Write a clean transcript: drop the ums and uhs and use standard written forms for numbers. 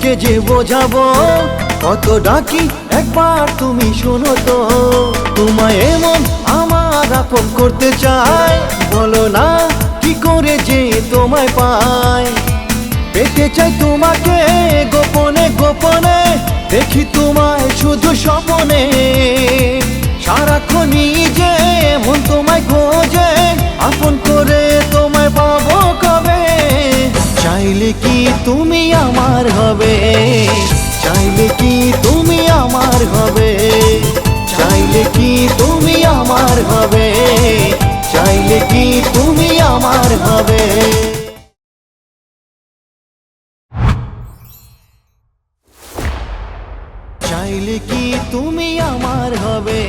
তোমাকে যে বোঝাবো কত ডাকি একবার তুমি শোনো তো। তোমায় এমন আমার আপন করতে চাই, বলো না কি করে যে তোমায় পাই। পেতে চাই তোমাকে গোপনে গোপনে, দেখি তোমায় শুধু স্বপনে। সারাক্ষণই যে মন তোমায় খোঁজে, আপন করে তোমায় পাবো কবে। চাইলে কি তুমি আমার হবে, চাইলে কি তুমি আমার হবে, চাইলে কি তুমি আমার হবে, চাইলে কি তুমি আমার হবে। চাইলে কি তুমি আমার হবে।